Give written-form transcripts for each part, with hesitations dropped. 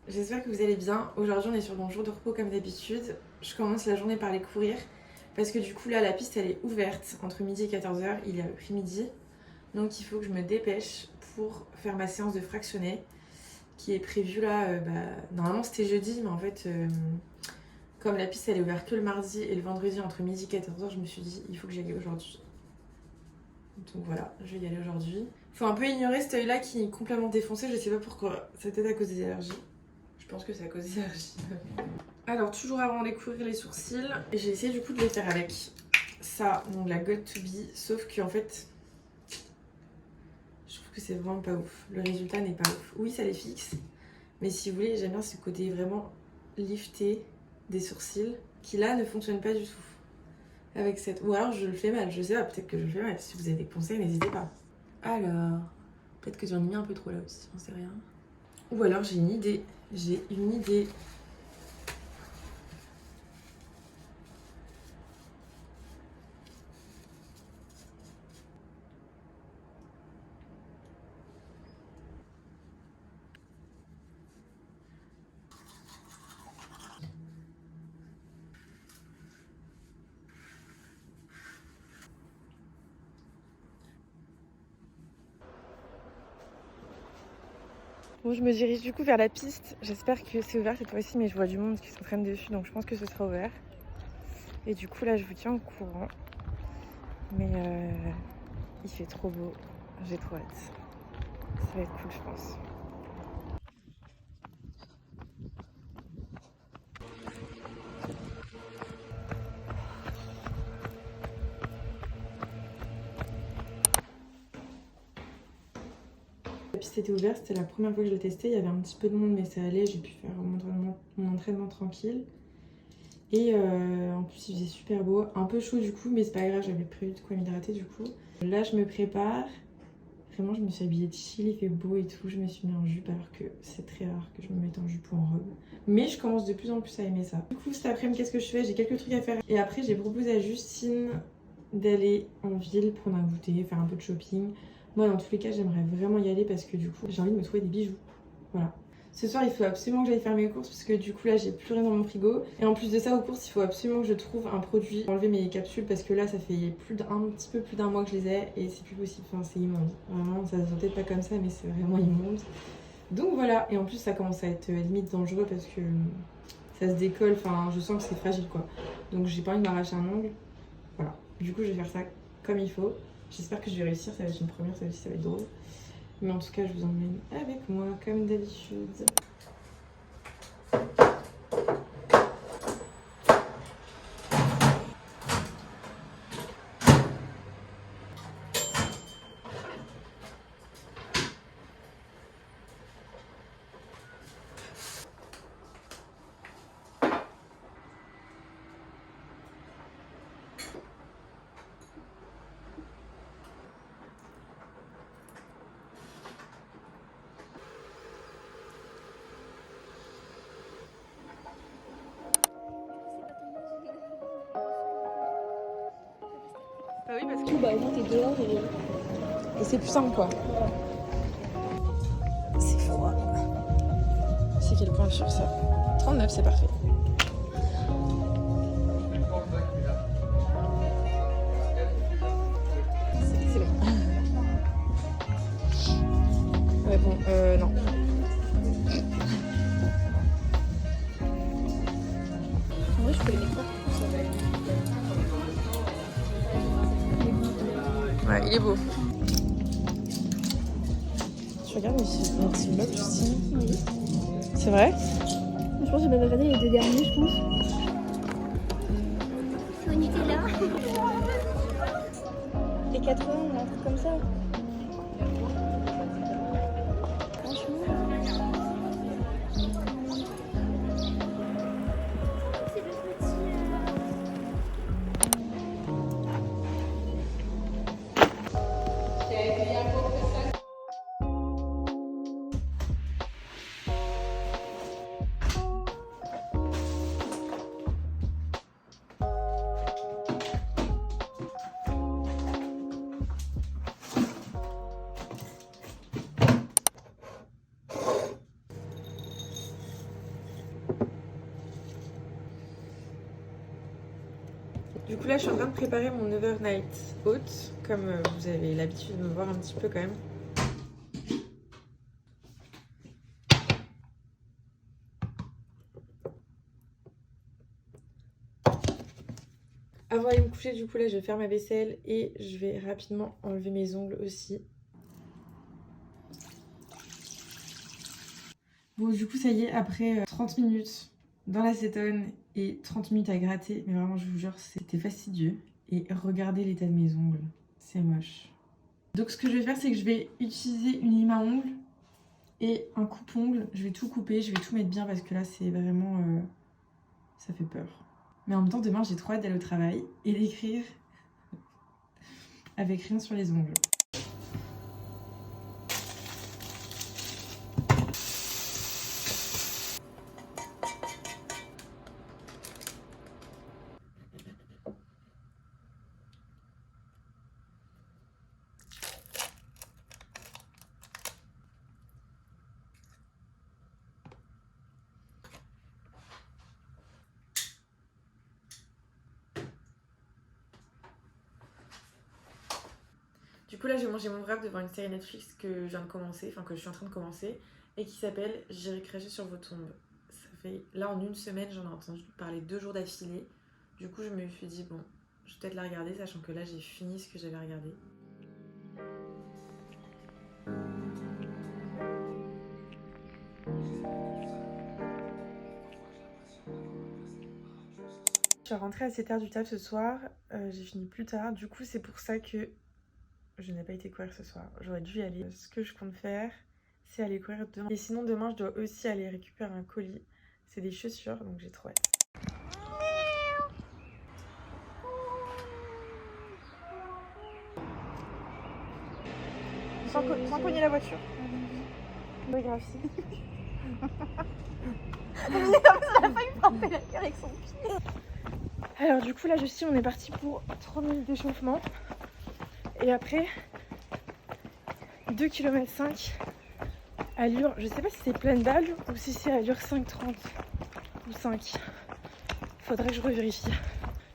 J'espère que vous allez bien. Aujourd'hui on est sur mon jour de repos comme d'habitude. Je commence la journée par aller courir parce que du coup là la piste elle est ouverte entre midi et 14h, il est à l'après-midi. Donc il faut que je me dépêche pour faire ma séance de fractionné qui est prévue là, normalement c'était jeudi mais en fait comme la piste elle est ouverte que le mardi et le vendredi entre midi et 14h, je me suis dit il faut que j'y aille aujourd'hui. Donc voilà, je vais y aller aujourd'hui. Faut un peu ignorer cet œil là qui est complètement défoncé, je sais pas pourquoi, c'est peut-être à cause des allergies. Je pense que c'est à cause des allergies. Alors toujours avant de couvrir les sourcils, j'ai essayé du coup de les faire avec ça, donc la God to Be, sauf que en fait, je trouve que c'est vraiment pas ouf. Le résultat n'est pas ouf. Oui, ça les fixe, mais si vous voulez, j'aime bien ce côté vraiment lifté des sourcils, qui là ne fonctionne pas du tout. Avec cette... Ou alors je le fais mal, je sais pas, peut-être que je le fais mal. Si vous avez des conseils, n'hésitez pas. Alors, peut-être que j'en ai mis un peu trop là aussi, j'en sais rien. Ou alors j'ai une idée. J'ai une idée. Bon, je me dirige du coup vers la piste. J'espère que c'est ouvert cette fois-ci, mais je vois du monde qui s'entraîne dessus, donc je pense que ce sera ouvert. Et du coup, là, je vous tiens au courant. Mais il fait trop beau. J'ai trop hâte. Ça va être cool, je pense. La piste était ouverte, c'était la première fois que je l'ai testé. Il y avait un petit peu de monde, mais ça allait. J'ai pu faire mon entraînement tranquille. Et en plus, il faisait super beau. Un peu chaud du coup, mais c'est pas grave, j'avais prévu de quoi m'hydrater du coup. Là, je me prépare. Vraiment, je me suis habillée chill, il fait beau et tout. Je me suis mis en jupe alors que c'est très rare que je me mette en jupe ou en robe. Mais je commence de plus en plus à aimer ça. Du coup, cet après-midi, qu'est-ce que je fais? J'ai quelques trucs à faire. Et après, j'ai proposé à Justine d'aller en ville prendre un goûter, faire un peu de shopping. Moi, dans tous les cas, j'aimerais vraiment y aller parce que du coup, j'ai envie de me trouver des bijoux. Voilà. Ce soir, il faut absolument que j'aille faire mes courses parce que du coup, là, j'ai plus rien dans mon frigo. Et en plus de ça, aux courses, il faut absolument que je trouve un produit pour enlever mes capsules parce que là, ça fait un petit peu plus d'un mois que je les ai et c'est plus possible. Enfin, c'est immonde. Vraiment, ça se voit peut-être pas comme ça, mais c'est vraiment immonde. Donc voilà. Et en plus, ça commence à être limite dangereux parce que ça se décolle. Enfin, je sens que c'est fragile, quoi. Donc, j'ai pas envie de m'arracher un ongle. Voilà. Du coup, je vais faire ça comme il faut. J'espère que je vais réussir. Ça va être une première, ça aussi, ça va être drôle. Mais en tout cas, je vous emmène avec moi, comme d'habitude. Bah oui, parce que au moins t'es dehors et c'est plus simple, quoi. C'est froid. C'est quel point sur ça? 39, c'est parfait. C'est bon. Ouais, bon, non. En vrai, je peux les mettre partout, ça va. Ouais, il est beau. Tu regardes mes petits blocs, Justine? Oui. C'est vrai? Je pense que j'ai même regardé les deux derniers, je pense. C'est au Nutella. Les 80, un truc comme ça. Du coup là je suis en train de préparer mon overnight oat, comme vous avez l'habitude de me voir un petit peu quand même. Avant d'aller me coucher, du coup là je vais faire ma vaisselle et je vais rapidement enlever mes ongles aussi. Bon du coup ça y est, après 30 minutes dans l'acétone et 30 minutes à gratter, mais vraiment je vous jure c'était fastidieux. Et regardez l'état de mes ongles, c'est moche. Donc ce que je vais faire c'est que je vais utiliser une lime à ongles et un coupe-ongle. Je vais tout couper, je vais tout mettre bien parce que là c'est vraiment... ça fait peur. Mais en même temps demain j'ai trop hâte d'aller au travail et d'écrire avec rien sur les ongles. Du coup là j'ai mangé mon wrap devant une série Netflix que je viens de commencer, enfin que je suis en train de commencer, et qui s'appelle J'irai cracher sur vos tombes. Ça fait, là en une semaine j'en ai entendu parler 2 jours d'affilée. Du coup je me suis dit bon, je vais peut-être la regarder, sachant que là j'ai fini ce que j'avais regardé. Je suis rentrée à 7h du taf ce soir, j'ai fini plus tard, du coup c'est pour ça que je n'ai pas été courir ce soir. J'aurais dû y aller. Ce que je compte faire, c'est aller courir demain. Et sinon demain je dois aussi aller récupérer un colis. C'est des chaussures, donc j'ai trop hâte. Sans cogner la voiture. Oui, grave si. Alors du coup là je suis, on est parti pour 30 minutes d'échauffement. Et après 2 km 5 allure, je sais pas si c'est pleine balle ou si c'est allure 5,30 ou 5. Faudrait que je revérifie.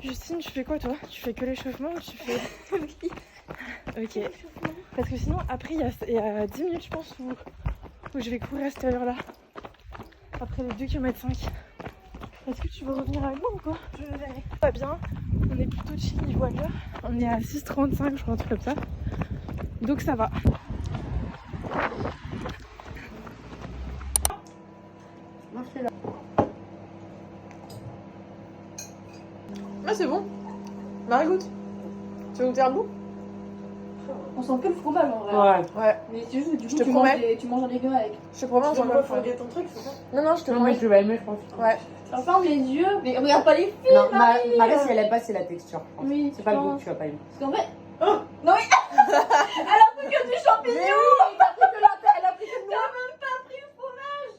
Justine, tu fais quoi toi? Tu fais que l'échauffement ou tu fais... Oui. Ok. Parce que sinon après il y a 10 minutes je pense où je vais courir à cette allure là. Après les 2 km 5. Est-ce que tu veux revenir avec moi ou quoi? Je verrai. Pas bien, on est plutôt chill niveau allure. On est à 6,35 je crois, un truc comme ça. Donc ça va. Ah c'est bon. Marie goûte. Tu veux goûter un bout? On sent que le fromage en vrai. Ouais. Mais c'est juste que du coup Je te promets. tu manges un légume avec. Je te promets, on s'en va faire. ton truc, c'est ça? Non, je te Non, mais promets. je vais aimer, je pense. Ouais. Alors ferme les yeux, mais regarde pas les filles. Non, Marie. Marie, si elle aime pas, c'est la texture. je pense. Oui, C'est pas le goût que tu vas pas aimer. Parce qu'en fait. Oh non mais. Elle a pris que du champignon. Elle a pris que la elle a pris que le T'as même pas pris le fromage.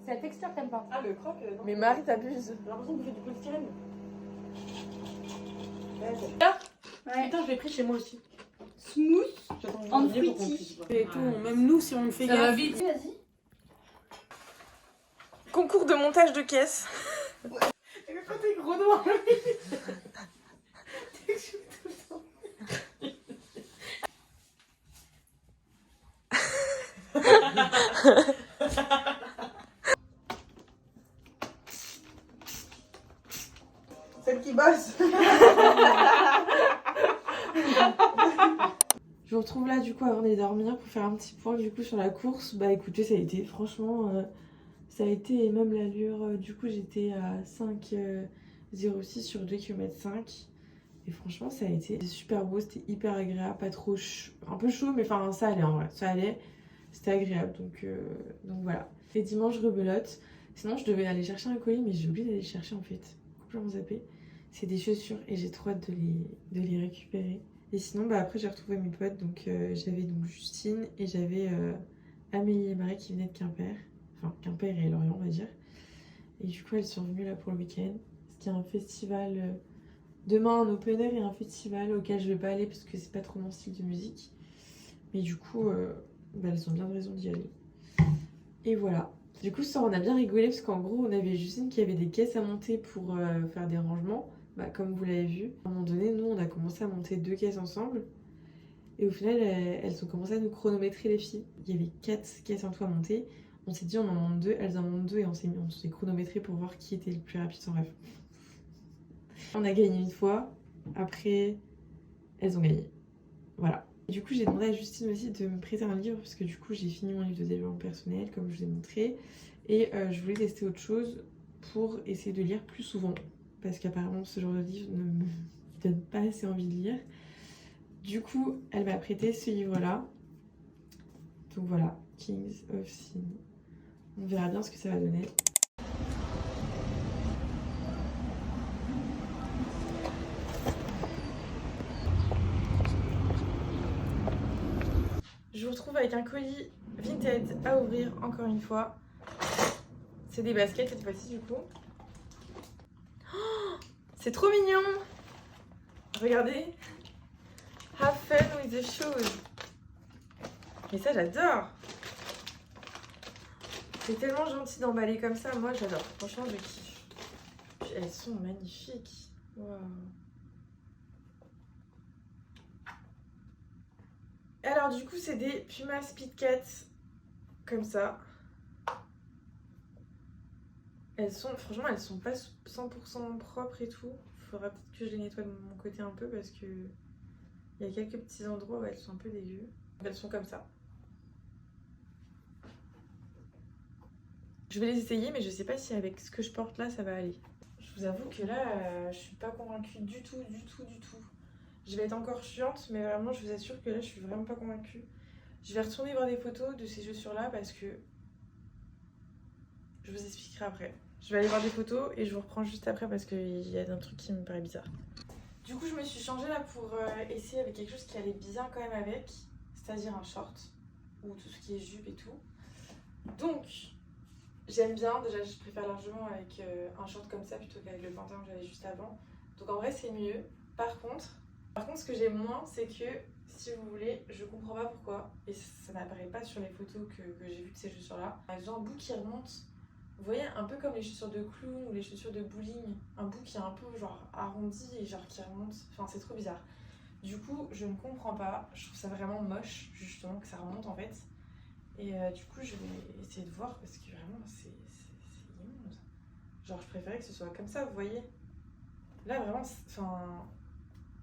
C'est la texture que t'aimes pas. Ah, le croque, non. Mais Marie t'abuses. J'ai l'impression que vous faites du polystyrène. Ouais. Putain, je l'ai pris chez moi aussi. Smooth. J'attends En janvier pour qu'on fruity. puisse voir. Et tout, même nous, si on le fait Ça va gaffe. vite. Vas-y. Concours de montage de caisse. Et quand t'es gros noir, t'excutes tout le temps. Celle qui bosse. Je vous retrouve là du coup avant d'aller dormir pour faire un petit point du coup sur la course. Bah écoutez, ça a été franchement, ça a été même l'allure, du coup j'étais à 5,06 sur 2 km 5. Et franchement ça a été super beau, c'était hyper agréable, pas trop chaud, un peu chaud mais enfin ça allait en vrai, ça allait, c'était agréable donc voilà. Et dimanche rebelote, sinon je devais aller chercher un colis mais j'ai oublié d'aller le chercher en fait, complètement zappé. C'est des chaussures et j'ai trop hâte de les récupérer. Et sinon bah après j'ai retrouvé mes potes, donc j'avais donc Justine et j'avais Amélie et Marie qui venaient de Quimper, enfin Quimper et Lorient on va dire. Et du coup elles sont venues là pour le week-end, c'était un festival... Demain, un open air et un festival auquel je vais pas aller parce que c'est pas trop mon style de musique. Mais du coup, bah, elles ont bien raison d'y aller. Et voilà. Du coup, ce soir, on a bien rigolé parce qu'en gros, on avait Justine qui avait des caisses à monter pour faire des rangements. Bah, comme vous l'avez vu, à un moment donné, nous, on a commencé à monter 2 caisses ensemble. Et au final, elles ont commencé à nous chronométrer les filles. Il y avait 4 caisses en tout à monter. On s'est dit, on en monte 2, elles en montent 2 et on s'est chronométré pour voir qui était le plus rapide sans rêve. On a gagné une fois, après, elles ont gagné. Voilà. Du coup, j'ai demandé à Justine aussi de me prêter un livre parce que du coup, j'ai fini mon livre de développement personnel, comme je vous ai montré. Et je voulais tester autre chose pour essayer de lire plus souvent. Parce qu'apparemment, ce genre de livre ne me donne pas assez envie de lire. Du coup, elle m'a prêté ce livre-là. Donc voilà, Kings of Sin. On verra bien ce que ça va donner. Je vous retrouve avec un colis Vinted à ouvrir encore une fois. C'est des baskets cette fois-ci du coup. Oh, c'est trop mignon! Regardez! Have fun with the shoes! Mais ça j'adore! C'est tellement gentil d'emballer comme ça, moi j'adore. Franchement je kiffe. Puis elles sont magnifiques. Wow. Alors du coup c'est des Puma Speedcat comme ça. Franchement elles sont pas 100% propres et tout. Faudra peut-être que je les nettoie de mon côté un peu parce que il y a quelques petits endroits où elles sont un peu dégueu. Elles sont comme ça. Je vais les essayer mais je sais pas si avec ce que je porte là ça va aller. Je vous avoue que là je suis pas convaincue du tout. Je vais être encore chiante, mais vraiment, je vous assure que là, je suis vraiment pas convaincue. Je vais retourner voir des photos de ces chaussures-là parce que je vous expliquerai après. Je vais aller voir des photos et je vous reprends juste après parce qu'il y a un truc qui me paraît bizarre. Du coup, je me suis changée là pour essayer avec quelque chose qui allait bien quand même avec, c'est-à-dire un short ou tout ce qui est jupe et tout. Donc, j'aime bien. Déjà, je préfère largement avec un short comme ça plutôt qu'avec le pantalon que j'avais juste avant. Donc, en vrai, c'est mieux. Par contre, ce que j'aime moins, c'est que, si vous voulez, je comprends pas pourquoi, et ça n'apparaît pas sur les photos que j'ai vues de ces chaussures-là, elles ont un bout qui remonte, vous voyez, un peu comme les chaussures de clown ou les chaussures de bowling, un bout qui est un peu genre arrondi et genre qui remonte, enfin c'est trop bizarre. Du coup, je ne comprends pas, je trouve ça vraiment moche, justement, que ça remonte en fait, et du coup, je vais essayer de voir, parce que vraiment, c'est immonde. Genre, je préférais que ce soit comme ça, vous voyez. Là, vraiment, enfin...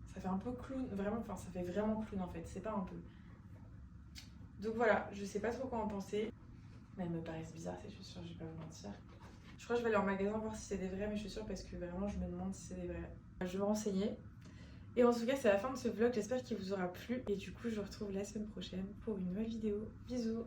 Ça fait un peu clown, vraiment, enfin ça fait vraiment clown en fait, c'est pas un peu. Donc voilà, je sais pas trop quoi en penser. Mais elles me paraissent bizarres ces chaussures, je vais pas vous mentir. Je crois que je vais aller en magasin voir si c'est des vraies mes chaussures parce que vraiment je me demande si c'est des vraies. Je vais me renseigner. Et en tout cas c'est la fin de ce vlog, j'espère qu'il vous aura plu. Et du coup je vous retrouve la semaine prochaine pour une nouvelle vidéo. Bisous!